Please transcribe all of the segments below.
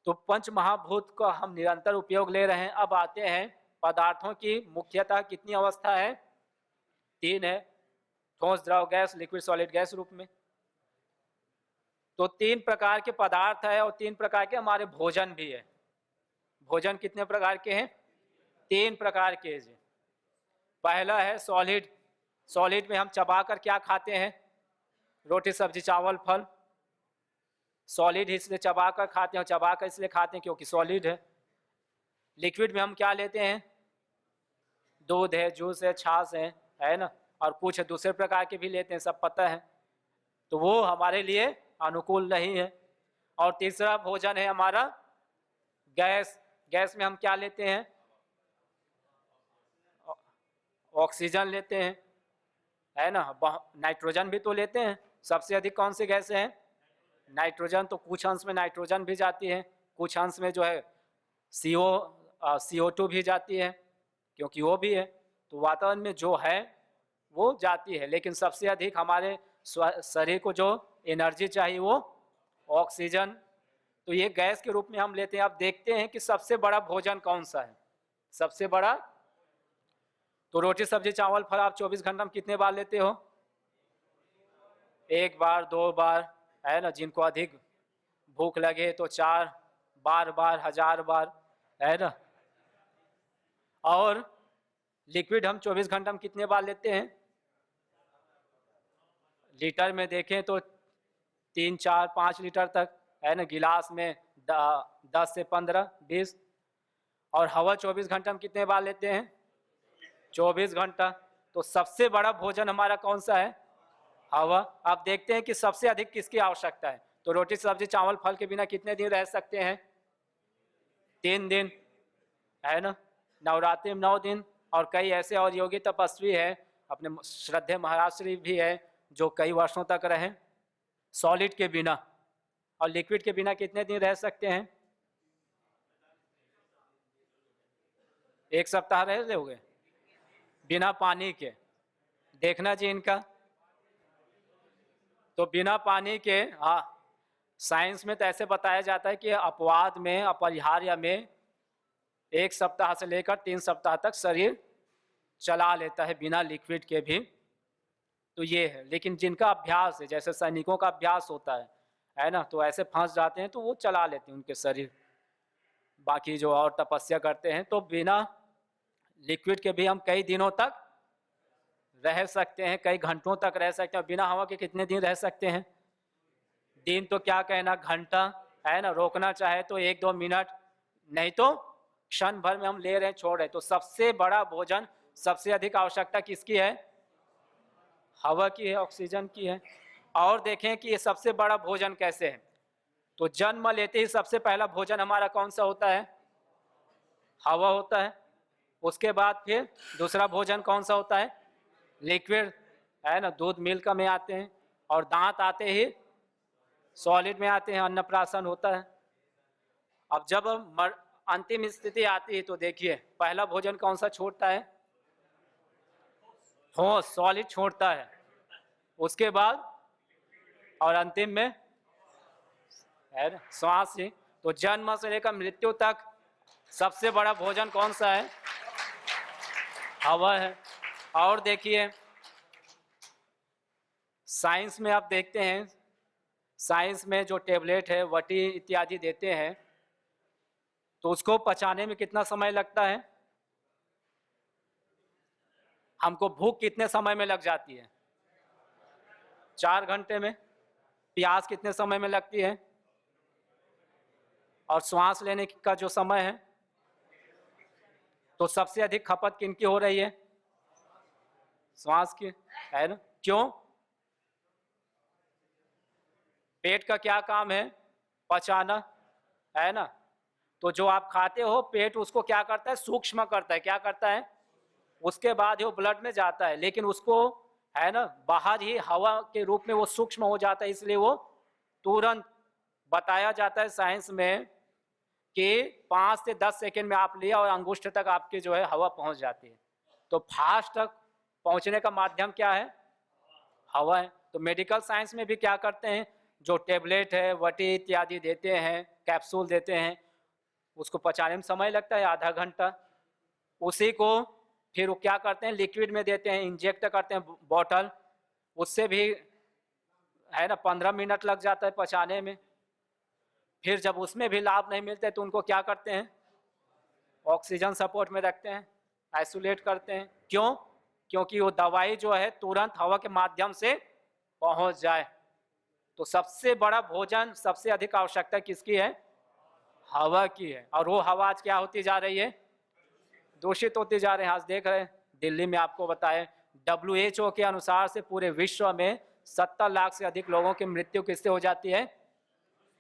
तो पंच महाभूत का हम निरंतर उपयोग ले रहे हैं। अब आते हैं पदार्थों की मुख्यतः कितनी अवस्था है? 3 है, ठोस, द्रव, गैस, लिक्विड, सॉलिड, गैस रूप में। तो 3 प्रकार के पदार्थ है और 3 प्रकार के हमारे भोजन भी है। भोजन कितने प्रकार के हैं? 3 प्रकार के हैं। पहला है सॉलिड। सॉलिड में हम चबाकर क्या खाते हैं? रोटी, सब्जी, चावल, फल। सॉलिड इसलिए चबाकर खाते हैं, चबाकर इसलिए खाते हैं क्योंकि सॉलिड है। लिक्विड में हम क्या लेते हैं? दूध है, जूस है, छाछ है ना, और कुछ दूसरे प्रकार के भी लेते हैं, सब पता है। तो वो हमारे लिए अनुकूल नहीं है। और तीसरा भोजन है हमारा गैस। गैस में हम क्या लेते हैं? ऑक्सीजन लेते हैं, है ना, नाइट्रोजन भी तो लेते हैं। सबसे अधिक कौन सी गैस है? नाइट्रोजन। तो कुछ अंश में नाइट्रोजन भी जाती है, कुछ अंश में जो है CO2 भी जाती है, क्योंकि वो भी है। तो वातावरण में जो है वो जाती है, लेकिन सबसे अधिक हमारे शरीर को जो एनर्जी चाहिए वो ऑक्सीजन। तो ये गैस के रूप में हम लेते हैं। अब देखते हैं कि सबसे बड़ा भोजन कौन सा है। सबसे बड़ा तो रोटी, सब्जी, चावल, फल आप 24 घंटा में कितने बार लेते हो? 1 बार, 2 बार, है ना। जिनको अधिक भूख लगे तो 4 बार, 1000 बार, है ना। और लिक्विड हम 24 घंटा में कितने बार लेते हैं? लीटर में देखें तो 3, 4, 5 लीटर तक, है ना। गिलास में 10 से 15, 20। और हवा 24 घंटा में कितने बार लेते हैं? 24 घंटा। तो सबसे बड़ा भोजन हमारा कौन सा है? हवा। अब देखते हैं कि सबसे अधिक किसकी आवश्यकता है। तो रोटी, सब्जी, चावल, फल के बिना कितने दिन रह सकते हैं? 3 दिन, है ना। नवरात्रि में 9 दिन। और कई ऐसे और योगी तपस्वी है, अपने श्रद्धेय महाराज श्री भी है, जो कई वर्षों तक रहे सॉलिड के बिना। और लिक्विड के बिना कितने दिन रह सकते हैं? 1 सप्ताह रह लोगे बिना पानी के? देखना जी इनका। तो बिना पानी के, हाँ, साइंस में तो ऐसे बताया जाता है कि अपवाद में, अपरिहार्य में 1 सप्ताह से लेकर 3 सप्ताह तक शरीर चला लेता है बिना लिक्विड के भी। तो ये है। लेकिन जिनका अभ्यास है, जैसे सैनिकों का अभ्यास होता है ना, तो ऐसे फंस जाते हैं तो वो चला लेते हैं उनके शरीर। बाकी जो और तपस्या करते हैं तो बिना लिक्विड के भी हम कई दिनों तक रह सकते हैं, कई घंटों तक रह सकते हैं। बिना हवा के कितने दिन रह सकते हैं? दिन तो क्या कहना, घंटा, है ना। रोकना चाहे तो 1-2 मिनट, नहीं तो क्षण भर में हम ले रहे हैं, छोड़ रहे हैं। तो सबसे बड़ा भोजन, सबसे अधिक आवश्यकता किसकी है? हवा की है, ऑक्सीजन की है। और देखें कि ये सबसे बड़ा भोजन कैसे है। तो जन्म लेते ही सबसे पहला भोजन हमारा कौन सा होता है? हवा होता है। उसके बाद फिर दूसरा भोजन कौन सा होता है? लिक्विड, है ना। दूध, मिल्क में आते हैं। और दांत आते ही सॉलिड में आते हैं, अन्नप्राशन होता है। अब जब अंतिम स्थिति आती है तो देखिए पहला भोजन कौन सा छोड़ता है? ठोस, सॉलिड छोड़ता है। उसके बाद और अंतिम में, है ना, श्वास ही। तो जन्म से लेकर मृत्यु तक सबसे बड़ा भोजन कौन सा है? हवा है। और देखिए साइंस में आप देखते हैं, साइंस में जो टेबलेट है, वटी इत्यादि देते हैं, तो उसको पचाने में कितना समय लगता है? हमको भूख कितने समय में लग जाती है? 4 घंटे में। प्यास कितने समय में लगती है? और श्वास लेने का जो समय है, तो सबसे अधिक खपत किनकी हो रही है? श्वास की, है ना। क्यों? पेट का क्या काम है? पचाना, है ना। तो जो आप खाते हो, पेट उसको क्या करता है? सूक्ष्म करता है। क्या करता है? उसके बाद वो ब्लड में जाता है, लेकिन उसको, है ना, बाहर ही हवा के रूप में वो सूक्ष्म हो जाता है। इसलिए वो तुरंत बताया जाता है साइंस में कि 5 से 10 सेकंड में आप लिया और अंगुष्ठ तक आपकी जो है हवा पहुंच जाती है। तो फास्ट तक पहुंचने का माध्यम क्या है? हवा है। तो मेडिकल साइंस में भी क्या करते हैं, जो टेबलेट है, वटी इत्यादि देते हैं, कैप्सूल देते हैं, उसको पचाने में समय लगता है आधा घंटा। उसी को फिर वो क्या करते हैं, लिक्विड में देते हैं, इंजेक्ट करते हैं बॉटल, उससे भी है ना 15 मिनट लग जाता है पचाने में। फिर जब उसमें भी लाभ नहीं मिलते तो उनको क्या करते हैं, ऑक्सीजन सपोर्ट में रखते हैं, आइसोलेट करते हैं। क्यों? क्योंकि वो दवाई जो है तुरंत हवा के माध्यम से पहुंच जाए। तो सबसे बड़ा भोजन, सबसे अधिक आवश्यकता किसकी है? हवा की है। और वो हवा आज क्या होती जा रही है? दूषित होती जा रही है। आज देख रहे हैं दिल्ली में, आपको बताएं WHO के अनुसार से पूरे विश्व में 70 लाख से अधिक लोगों की मृत्यु किससे हो जाती है?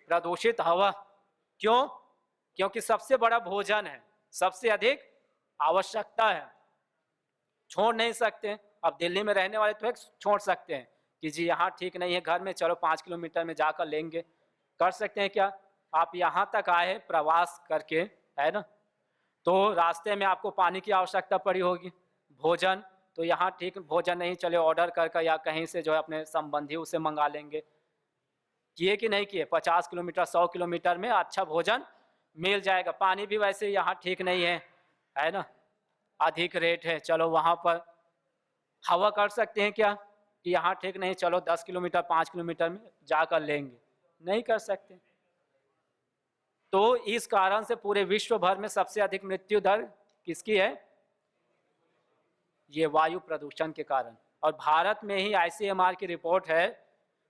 प्रदूषित हवा। क्यों? क्योंकि सबसे बड़ा भोजन है, सबसे अधिक आवश्यकता है, छोड़ नहीं सकते। अब दिल्ली में रहने वाले तो एक छोड़ सकते हैं कि जी यहाँ ठीक नहीं है, घर में चलो 5 किलोमीटर में जाकर लेंगे, कर सकते हैं क्या? आप यहाँ तक आए प्रवास करके, है ना, तो रास्ते में आपको पानी की आवश्यकता पड़ी होगी, भोजन, तो यहाँ ठीक भोजन नहीं, चले ऑर्डर करके या कहीं से जो है अपने संबंधी उसे मंगा लेंगे। किए कि नहीं किए? 50 किलोमीटर 100 किलोमीटर में अच्छा भोजन मिल जाएगा। पानी भी वैसे यहाँ ठीक नहीं है ना, अधिक रेट है, चलो वहाँ पर। हवा कर सकते हैं क्या कि यहाँ ठीक नहीं, चलो 10 किलोमीटर 5 किलोमीटर में जाकर लेंगे? नहीं कर सकते। तो इस कारण से पूरे विश्व भर में सबसे अधिक मृत्यु दर किसकी है? ये वायु प्रदूषण के कारण। और भारत में ही ICMR की रिपोर्ट है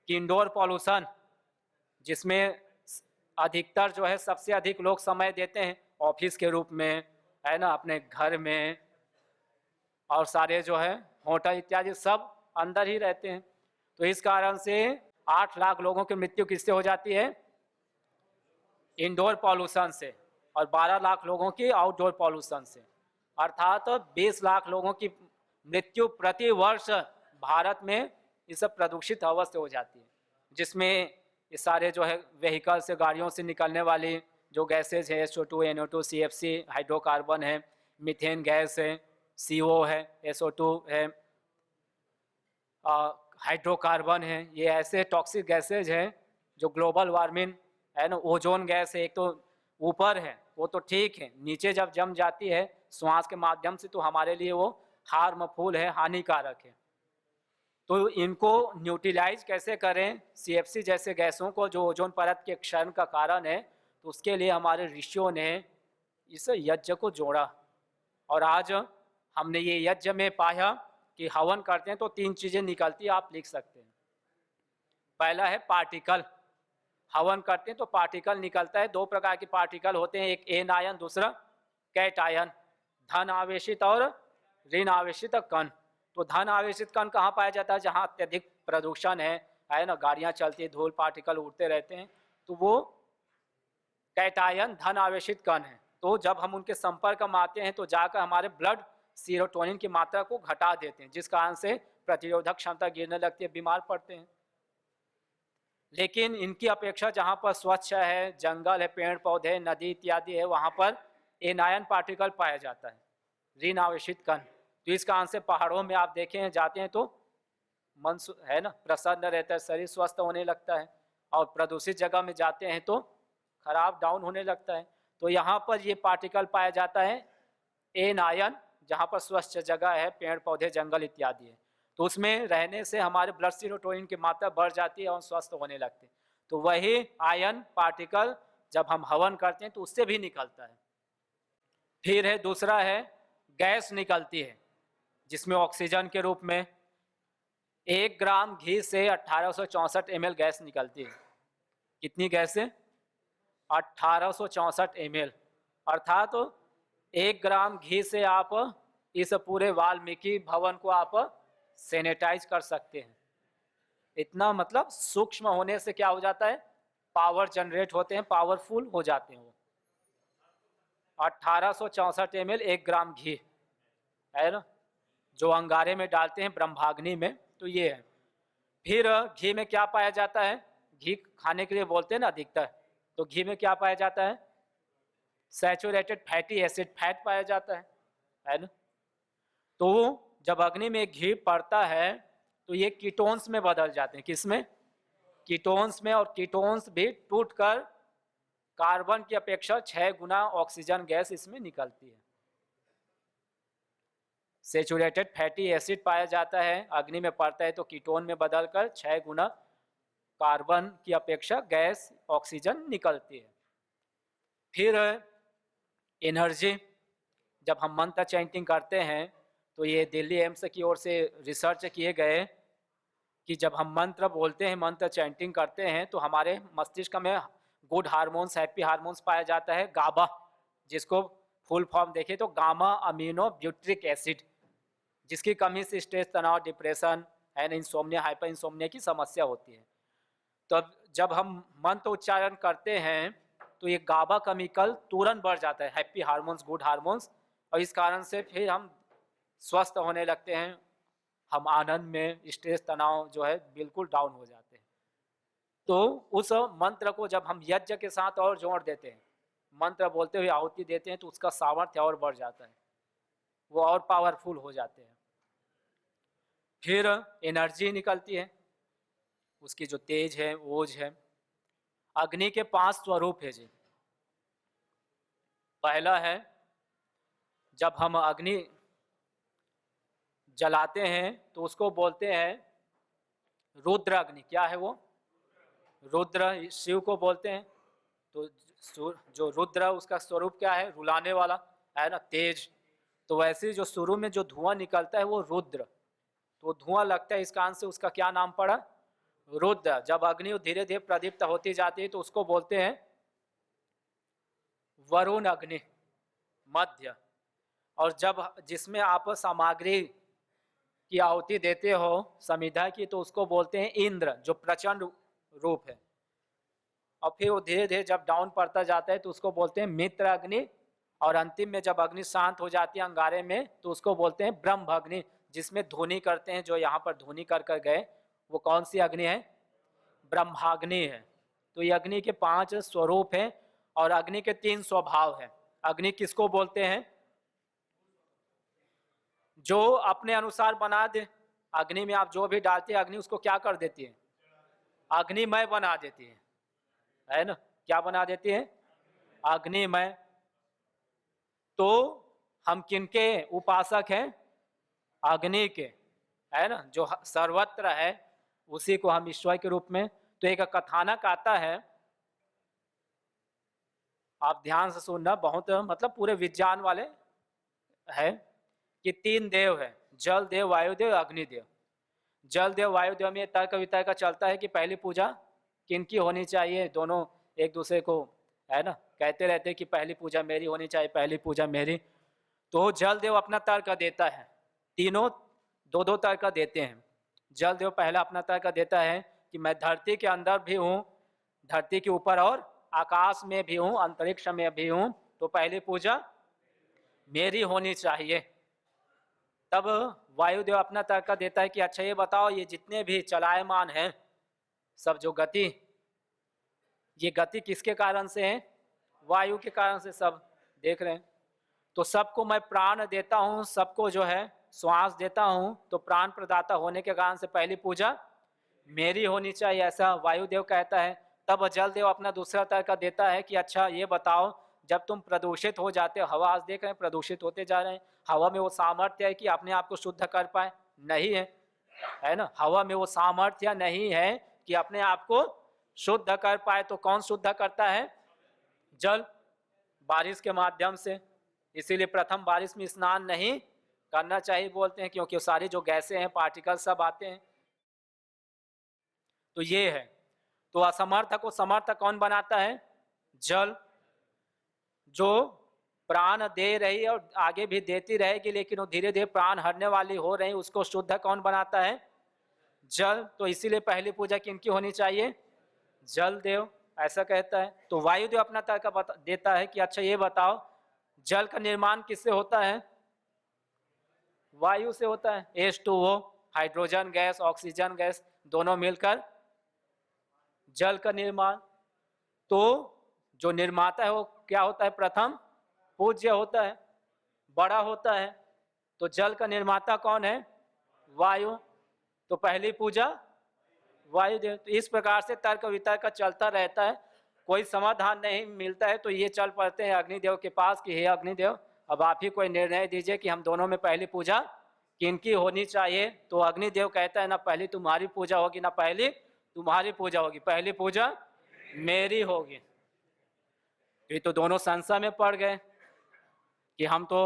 कि इंडोर पॉल्यूशन, जिसमें अधिकतर जो है सबसे अधिक लोग समय देते हैं ऑफिस के रूप में, है ना, अपने घर में, और सारे जो है होटल इत्यादि सब अंदर ही रहते हैं। तो इस कारण से 8 लाख लोगों की मृत्यु किससे हो जाती है? इंडोर पॉल्यूशन से, और 12 लाख लोगों की आउटडोर पॉल्यूशन से। अर्थात 20 लाख लोगों की मृत्यु प्रति वर्ष भारत में इस सब प्रदूषित हवा से हो जाती है, जिसमें ये सारे जो है व्हीकल से, गाड़ियों से निकलने वाली जो गैसेज है, SO2, NO2, CFC, हाइड्रोकार्बन है, मीथेन गैस है, CO है, SO2 है, हाइड्रोकार्बन है, ये ऐसे टॉक्सिक गैसेज हैं जो ग्लोबल वार्मिंग, है ना, ओजोन गैस है, एक तो ऊपर है वो तो ठीक है, नीचे जब जम जाती है श्वास के माध्यम से तो हमारे लिए वो हार्मफुल है, हानिकारक है। तो इनको न्यूट्रलाइज कैसे करें, CFC जैसे गैसों को जो ओजोन परत के क्षरण का कारण है, तो उसके लिए हमारे ऋषियों ने इस यज्ञ को जोड़ा। और आज हमने ये यज्ञ में पाया कि हवन करते हैं तो 3 चीजें निकलती है, आप लिख सकते हैं। पहला है पार्टिकल, हवन करते हैं तो पार्टिकल निकलता है। 2 प्रकार के पार्टिकल होते हैं, एक एन आयन, दूसरा कैट आयन, धन आवेशित और ऋण आवेशित कण। तो धन आवेशित कण कहाँ पाया जाता है? जहाँ अत्यधिक प्रदूषण है ना, गाड़ियाँ चलती है, धूल पार्टिकल उड़ते रहते हैं, तो वो कैटायन धन आवेशित कण है। तो जब हम उनके संपर्क में आते हैं तो जाकर हमारे ब्लड सीरोटोनिन की मात्रा को घटा देते हैं, जिस कारण से प्रतिरोधक क्षमता गिरने लगती है, बीमार पड़ते हैं। लेकिन इनकी अपेक्षा जहाँ पर स्वच्छ है, जंगल है, पेड़ पौधे, नदी इत्यादि है, वहाँ पर एनायन पार्टिकल पाया जाता है, ऋण आवेशित कण। तो इस कारण से पहाड़ों में आप देखें जाते हैं तो मन है ना प्रसन्न रहता है, शरीर स्वस्थ होने लगता है, और प्रदूषित जगह में जाते हैं तो खराब डाउन होने लगता है। तो यहाँ पर ये पार्टिकल पाया जाता है एनायन, जहाँ पर स्वच्छ जगह है, पेड़ पौधे, जंगल इत्यादि है, तो उसमें रहने से हमारे ब्लड सीरोटोनिन की मात्रा बढ़ जाती है और स्वस्थ होने लगते हैं। तो वही आयन पार्टिकल जब हम हवन करते हैं तो उससे भी निकलता है। फिर है दूसरा है गैस निकलती है, जिसमें ऑक्सीजन के रूप में 1 ग्राम घी से 1864 ml गैस निकलती है। कितनी गैस है? 1864 ml। अर्थात तो 1 ग्राम घी से आप इस पूरे वाल्मीकि भवन को आप सैनिटाइज कर सकते हैं। इतना मतलब सूक्ष्म होने से क्या हो जाता है, पावर जनरेट होते हैं, पावरफुल हो जाते हैं वो। 1864 ml 1 ग्राम घी है ना, जो अंगारे में डालते हैं ब्रह्माग्नि में, तो ये है। फिर घी में क्या पाया जाता है? घी खाने के लिए बोलते हैं ना अधिकतर, तो घी में क्या पाया जाता है? सैचुरेटेड फैटी एसिड, फैट पाया जाता है ना। तो जब अग्नि में घी पड़ता है तो ये कीटोन्स में बदल जाते हैं। किसमें? कीटोन्स में, और कीटोन्स भी टूटकर कार्बन की अपेक्षा 6 गुना ऑक्सीजन गैस इसमें निकलती है। सेचुरेटेड फैटी एसिड पाया जाता है, अग्नि में पड़ता है तो कीटोन में बदलकर 6 गुना कार्बन की अपेक्षा गैस ऑक्सीजन निकलती है। फिर एनर्जी, जब हम मंत्र चैंटिंग करते हैं तो ये दिल्ली एम्स की ओर से रिसर्च किए गए कि जब हम मंत्र बोलते हैं, मंत्र चैंटिंग करते हैं, तो हमारे मस्तिष्क में गुड हार्मोन्स, हैप्पी हार्मोन्स पाया जाता है, गाबा, जिसको फुल फॉर्म देखें तो गामा अमीनो ब्यूट्रिक एसिड, जिसकी कमी से स्ट्रेस, तनाव, depression and insomnia, hyper insomnia की समस्या होती है। तो जब हम मंत्र उच्चारण करते हैं तो ये गाबा केमिकल तुरंत बढ़ जाता है, हैप्पी हार्मोन्स, गुड हार्मोन्स, और इस कारण से फिर हम स्वस्थ होने लगते हैं, हम आनंद में, स्ट्रेस, तनाव जो है बिल्कुल डाउन हो जाते हैं। तो उस मंत्र को जब हम यज्ञ के साथ और जोड़ देते हैं, मंत्र बोलते हुए आहुति देते हैं, तो उसका सामर्थ्य और बढ़ जाता है, वो और पावरफुल हो जाते हैं। फिर एनर्जी निकलती है, उसकी जो तेज है, ओज है। अग्नि के 5 स्वरूप है जी। पहला है, जब हम अग्नि जलाते हैं तो उसको बोलते हैं रुद्र अग्नि। क्या है वो? रुद्र, शिव को बोलते हैं। तो जो रुद्र, उसका स्वरूप क्या है? रुलाने वाला है ना, तेज। तो वैसे जो शुरू में जो धुआं निकलता है वो रुद्र, तो धुआं लगता है, इस कारण से उसका क्या नाम पड़ा? रुद्र। जब अग्नि धीरे धीरे प्रदीप्त होती जाती है तो उसको बोलते हैं वरुण अग्नि, मध्य। और जब जिसमें आप सामग्री की आहुति देते हो समिधा की, तो उसको बोलते हैं इंद्र, जो प्रचंड रूप है। और फिर वो धीरे धीरे जब डाउन पड़ता जाता है तो उसको बोलते हैं मित्र अग्नि। और अंतिम में जब अग्नि शांत हो जाती है अंगारे में तो उसको बोलते हैं ब्रह्म अग्नि, जिसमें ध्वनि करते हैं। जो यहाँ पर ध्वनि कर कर गए वो कौन सी अग्नि है? ब्रह्माग्नि है। तो ये अग्नि के 5 स्वरूप हैं और अग्नि के 3 स्वभाव हैं। अग्नि किसको बोलते हैं? जो अपने अनुसार बना दे। अग्नि में आप जो भी डालते हैं, अग्नि उसको क्या कर देती है? अग्निमय बना देती है ना? क्या बना देती है? अग्निमय। तो हम किनके उपासक हैं? अग्नि के, है ना, जो सर्वत्र है, उसी को हम ईश्वर के रूप में। तो एक कथानक आता है, आप ध्यान से सुनना, बहुत मतलब पूरे विज्ञान वाले है कि 3 देव है, जल देव, वायुदेव, अग्निदेव। जल देव, वायुदेव में तर्क वितर्क चलता है कि पहली पूजा किनकी होनी चाहिए। दोनों एक दूसरे को, है ना, कहते रहते हैं कि पहली पूजा मेरी होनी चाहिए, पहली पूजा मेरी। तो जल देव अपना तर्क देता है, तीनों 2-2 तर्क देते हैं। जल देव पहला अपना तर्क देता है कि मैं धरती के अंदर भी हूँ, धरती के ऊपर और आकाश में भी हूँ, अंतरिक्ष में भी हूँ, तो पहली पूजा मेरी होनी चाहिए। तब वायुदेव अपना तर्क देता है कि अच्छा ये बताओ, ये जितने भी चलायमान हैं सब, जो गति, ये गति किसके कारण से है? वायु के कारण से सब देख रहे हैं। तो सबको मैं प्राण देता हूँ, सबको जो है श्वास देता हूँ, तो प्राण प्रदाता होने के कारण से पहली पूजा मेरी होनी चाहिए, ऐसा वायुदेव कहता है। तब जलदेव अपना दूसरा तर्क देता है कि अच्छा ये बताओ, जब तुम प्रदूषित हो जाते हो, हवा आज देख रहे हैं प्रदूषित होते जा रहे हैं, हवा में वो सामर्थ्य है कि अपने आप को शुद्ध कर पाए? नहीं है, है ना। हवा में वो सामर्थ्य नहीं है कि अपने आप को शुद्ध कर पाए। तो कौन शुद्ध करता है? जल, बारिश के माध्यम से। इसीलिए प्रथम बारिश में स्नान नहीं करना चाहिए बोलते हैं, क्योंकि सारी जो गैसें हैं, पार्टिकल सब आते हैं। तो ये है। तो असमर्थ को समर्थ कौन बनाता है? जल, जो प्राण दे रही है और आगे भी देती रहेगी, लेकिन वो धीरे धीरे प्राण हरने वाली हो रही, उसको शुद्ध कौन बनाता है? जल। तो इसीलिए पहली पूजा किनकी होनी चाहिए? जल देव, ऐसा कहता है। तो वायुदेव अपना तर्क देता है कि अच्छा ये बताओ, जल का निर्माण किससे होता है? वायु से होता है। H2O, hydrogen gas, oxygen gas, दोनों मिलकर जल का निर्माण। तो जो निर्माता है वो क्या होता है? प्रथम पूज्य होता है, बड़ा होता है। तो जल का निर्माता कौन है? वायु। तो पहली पूजा वायुदेव। तो इस प्रकार से तर्क वितर्क का चलता रहता है, कोई समाधान नहीं मिलता है तो ये चल पड़ते हैं अग्निदेव के पास कि हे अग्निदेव, अब आप ही कोई निर्णय दीजिए कि हम दोनों में पहली पूजा किनकी होनी चाहिए। तो अग्निदेव कहता है ना पहली तुम्हारी पूजा होगी ना पहली तुम्हारी पूजा होगी, पहली पूजा मेरी होगी। ये तो दोनों संशय में पड़ गए कि हम तो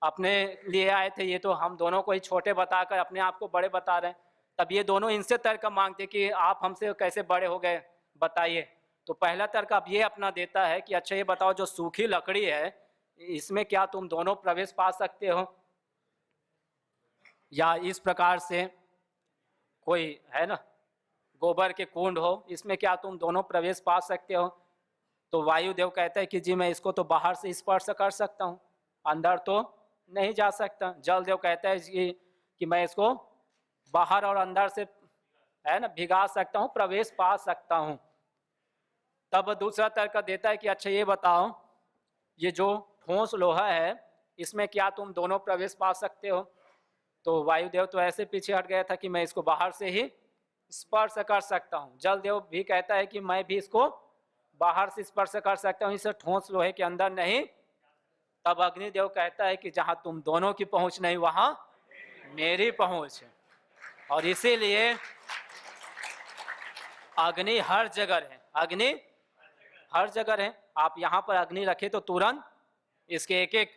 अपने लिए आए थे, ये तो हम दोनों को ही छोटे बताकर अपने आप को बड़े बता रहे हैं। तब ये दोनों इनसे तर्क मांगते कि आप हमसे कैसे बड़े हो गए बताइए। तो पहला तर्क अब ये अपना देता है कि अच्छा ये बताओ जो सूखी लकड़ी है इसमें क्या तुम दोनों प्रवेश पा सकते हो, या इस प्रकार से कोई है ना गोबर के कुंड हो इसमें क्या तुम दोनों प्रवेश पा सकते हो। तो वायुदेव कहता है कि जी मैं इसको तो बाहर से स्पर्श कर सकता हूँ, अंदर तो नहीं जा सकता। जलदेव कहता है कि मैं इसको बाहर और अंदर से है ना भिगा सकता हूँ, प्रवेश पा सकता हूँ। तब दूसरा तर्क देता है कि अच्छा ये बताओ ये जो ठोस लोहा है इसमें क्या तुम दोनों प्रवेश पा सकते हो। तो वायुदेव तो ऐसे पीछे हट गया था कि मैं इसको बाहर से ही स्पर्श कर सकता हूँ। जलदेव भी कहता है कि मैं भी इसको बाहर से स्पर्श कर सकता हूँ, इसे ठोस लोहे के अंदर नहीं। तब अग्निदेव कहता है कि जहां तुम दोनों की पहुंच नहीं वहां मेरी पहुंच है, और इसीलिए अग्नि हर जगह है, अग्नि हर जगह है। आप यहाँ पर अग्नि रखे तो तुरंत इसके एक एक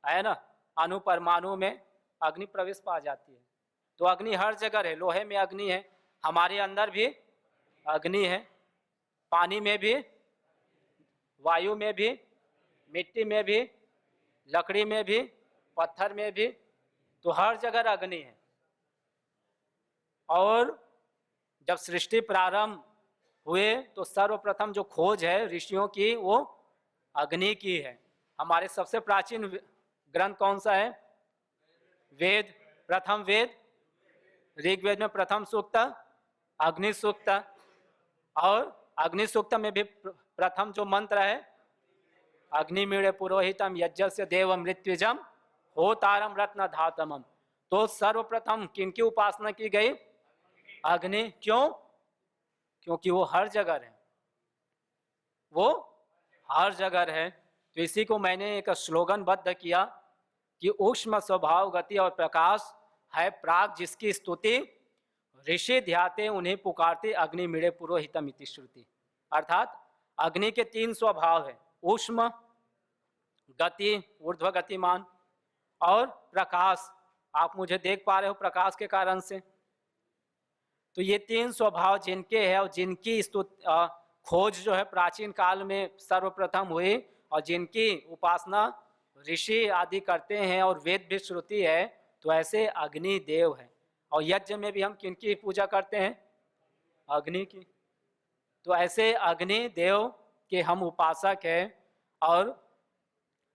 है ना अणु परमाणु में अग्नि प्रवेश पा जाती है। तो अग्नि हर जगह है, लोहे में अग्नि है, हमारे अंदर भी अग्नि है, पानी में भी, वायु में भी, मिट्टी में भी, लकड़ी में भी, पत्थर में भी, तो हर जगह अग्नि है। और जब सृष्टि प्रारंभ हुए तो सर्वप्रथम जो खोज है ऋषियों की वो अग्नि की है। हमारे सबसे प्राचीन ग्रंथ कौन सा है? वेद, प्रथम वेद, ऋग्वेद में प्रथम सूक्त अग्नि सूक्त, और अग्नि सूक्त में भी प्रथम जो मंत्र है अग्निमीड़े पुरोहितम यज्ञस्य देव मृत्युजम होतारम रत्न धातमम। तो सर्वप्रथम किनकी उपासना की गई? अग्नि। क्यों? क्योंकि वो हर जगह है, वो हर जगह है। तो इसी को मैंने एक स्लोगनबद्ध किया कि ऊष्म स्वभाव गति और प्रकाश है प्राग जिसकी स्तुति ऋषि ध्याते उन्हें पुकारते अग्नि मिड़े पुरोहितम इति श्रुति। अर्थात अग्नि के 3 स्वभाव है, ऊष्म, गति ऊर्ध्व गतिमान, और प्रकाश, आप मुझे देख पा रहे हो प्रकाश के कारण से। तो ये 3 स्वभाव जिनके हैं और जिनकी खोज जो है प्राचीन काल में सर्वप्रथम हुई और जिनकी उपासना ऋषि आदि करते हैं और वेद भी श्रुति है, तो ऐसे अग्नि देव है। और यज्ञ में भी हम किनकी पूजा करते हैं? अग्नि की। तो ऐसे अग्नि देव के हम उपासक हैं और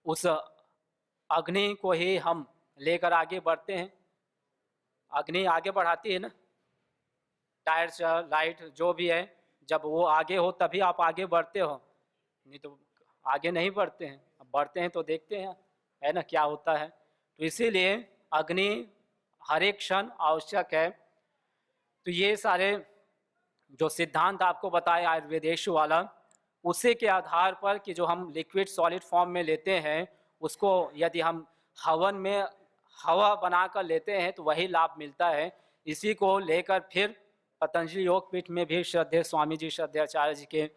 उस अग्नि को ही हम लेकर आगे बढ़ते हैं। अग्नि आगे बढ़ाती है ना, टायर्स लाइट जो भी है, जब वो आगे हो तभी आप आगे बढ़ते हो, नहीं तो आगे नहीं बढ़ते हैं। अब बढ़ते हैं तो देखते हैं है ना क्या होता है। तो इसीलिए अग्नि हर एक क्षण आवश्यक है। तो ये सारे जो सिद्धांत आपको बताए आयुर्वेदेश वाला, उसी के आधार पर कि जो हम लिक्विड सॉलिड फॉर्म में लेते हैं उसको यदि हम हवन में हवा बनाकर लेते हैं तो वही लाभ मिलता है। इसी को लेकर फिर पतंजलि योगपीठ में भी श्रद्धेय स्वामी जी श्रद्धाचार्य जी के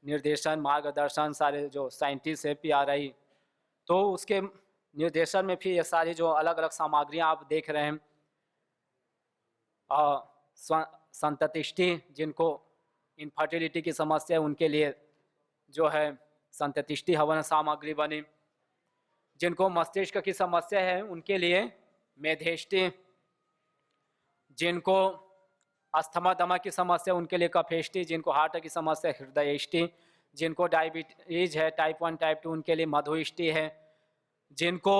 निर्देशन मार्गदर्शन सारे जो साइंटिस्ट है PRI, तो उसके निर्देशन में फिर ये सारी जो अलग अलग सामग्रियाँ आप देख रहे हैं, संततिष्ठि जिनको इनफर्टिलिटी की समस्या है उनके लिए जो है संततिष्ठि हवन सामग्री बनी, जिनको मस्तिष्क की समस्या है उनके लिए मेधेष्टि, जिनको अस्थमा दमा की समस्या उनके लिए कफेष्टि, जिनको हार्ट की समस्या हृदयष्टि, जिनको डायबिटीज है टाइप 1 टाइप 2 उनके लिए मधुष्टि है, जिनको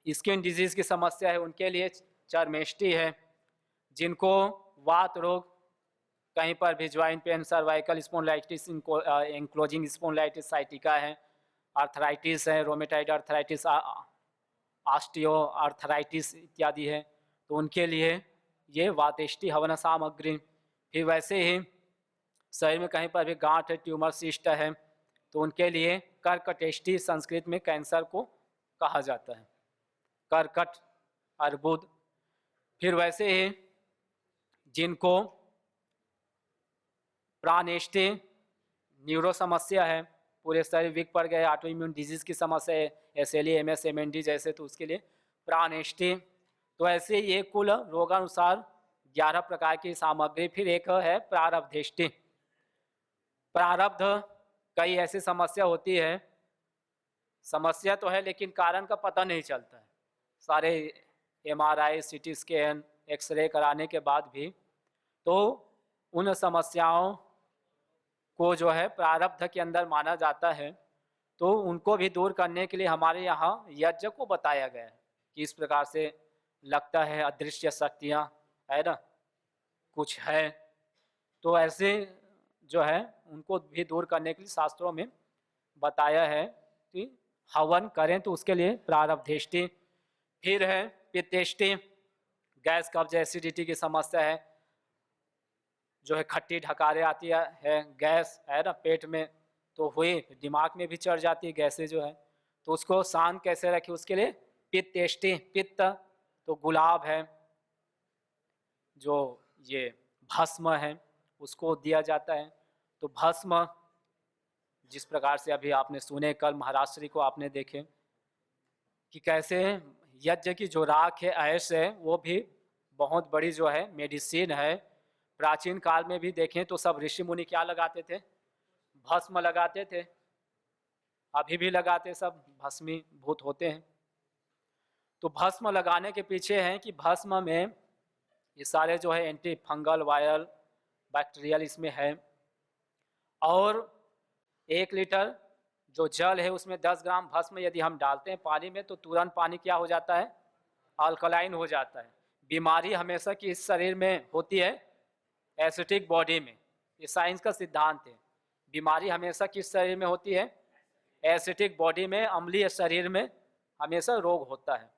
स्किन डिजीज की समस्या है उनके लिए चर्मेष्टि है, जिनको वात रोग कहीं पर भी joint pain cervical spondylitis ankylosing spondylitis sciatica है, आर्थराइटिस है रोमेटाइड आर्थराइटिस ऑस्टियो आर्थराइटिस इत्यादि है, तो उनके लिए ये वातेष्टि हवन सामग्री। फिर वैसे ही शरीर में कहीं पर भी गांठ है, ट्यूमर, सिस्ट है, तो उनके लिए कर्कटेष्टि संस्कृत में कैंसर को कहा जाता है, कर्कट, अर्बुद। फिर वैसे ही जिनको प्राणेष्टि, न्यूरो समस्या है, पूरे शरीर वीक पड़ गए, ऑटो इम्यून डिजीज की समस्या है, SLE, MS, MND जैसे, तो उसके लिए प्राणेष्टि। तो ऐसे ये कुल रोगानुसार 11 प्रकार की सामग्री। फिर एक है प्रारब्धेष्टि। प्रारब्ध, कई ऐसी समस्या होती है, समस्या तो है लेकिन कारण का पता नहीं चलता है, सारे MRI, CT स्कैन, एक्सरे कराने के बाद भी, तो उन समस्याओं को जो है प्रारब्ध के अंदर माना जाता है। तो उनको भी दूर करने के लिए हमारे यहाँ यज्ञ को बताया गया है कि इस प्रकार से लगता है अदृश्य शक्तियाँ है ना, कुछ है, तो ऐसे जो है उनको भी दूर करने के लिए शास्त्रों में बताया है कि हवन करें, तो उसके लिए प्रारब्धेष्टि। फिर है पित्तेष्टि, गैस, कब्ज, एसिडिटी की समस्या है, जो है खट्टी ढकारे आती है, गैस है ना पेट में, तो हुई दिमाग में भी चढ़ जाती है गैसें जो है, तो उसको शांत कैसे रखें, उसके लिए पित्तेष्टि। पित्त तो गुलाब है, जो ये भस्म है, उसको दिया जाता है। तो भस्म जिस प्रकार से अभी आपने सुने, कल महाराष्ट्री को आपने देखे कि कैसे यज्ञ की जो राख है, ऐश है, वो भी बहुत बड़ी जो है मेडिसिन है। प्राचीन काल में भी देखें तो सब ऋषि मुनि क्या लगाते थे, भस्म लगाते थे, अभी भी लगाते, सब भस्मीभूत होते हैं। तो भस्म लगाने के पीछे है कि भस्म में ये सारे जो है एंटी फंगल, वायरल, बैक्टीरियल इसमें है। और 1 लीटर जो जल है उसमें 10 ग्राम भस्म यदि हम डालते हैं पानी में, तो तुरंत पानी क्या हो जाता है, अल्कलाइन हो जाता है। बीमारी हमेशा की इस शरीर में होती है एसिडिक बॉडी में, ये साइंस का सिद्धांत है। बीमारी हमेशा किस शरीर में होती है, एसिडिक बॉडी में, अम्लीय शरीर में हमेशा रोग होता है।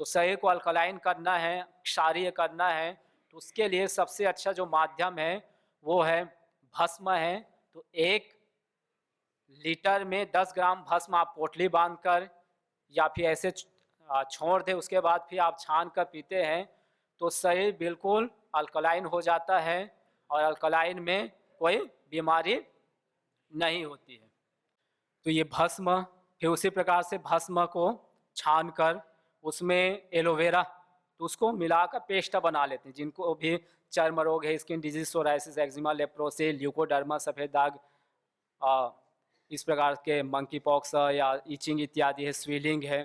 तो शरीर को अल्कलाइन करना है, क्षारीय करना है, तो उसके लिए सबसे अच्छा जो माध्यम है वो है भस्म है। तो 1 लीटर में 10 ग्राम भस्म आप पोटली बांधकर या फिर ऐसे छोड़ दें, उसके बाद फिर आप छान कर पीते हैं, तो शरीर बिल्कुल अल्कलाइन हो जाता है और अल्कलाइन में कोई बीमारी नहीं होती है। तो ये भस्म, फिर उसी प्रकार से भस्म को छानकर उसमें एलोवेरा, तो उसको मिलाकर पेस्ट बना लेते हैं। जिनको भी चर्म रोग है, skin disease, psoriasis, eczema, leprosy, leucoderma, सफ़ेद दाग, इस प्रकार के मंकी पॉक्स या इचिंग इत्यादि है, स्वेलिंग है,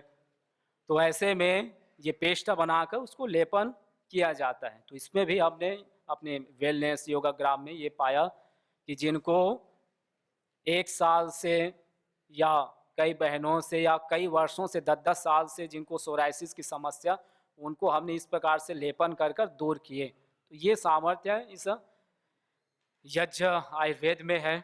तो ऐसे में ये पेस्ट बनाकर उसको लेपन किया जाता है। तो इसमें भी हमने अपने वेलनेस योगाग्राम में ये पाया कि जिनको 1 साल से या कई बहनों से या कई वर्षों से 10-10 साल से जिनको सोराइसिस की समस्या, उनको हमने इस प्रकार से लेपन कर कर दूर किए। तो ये सामर्थ्य इस यज्ञ आयुर्वेद में है।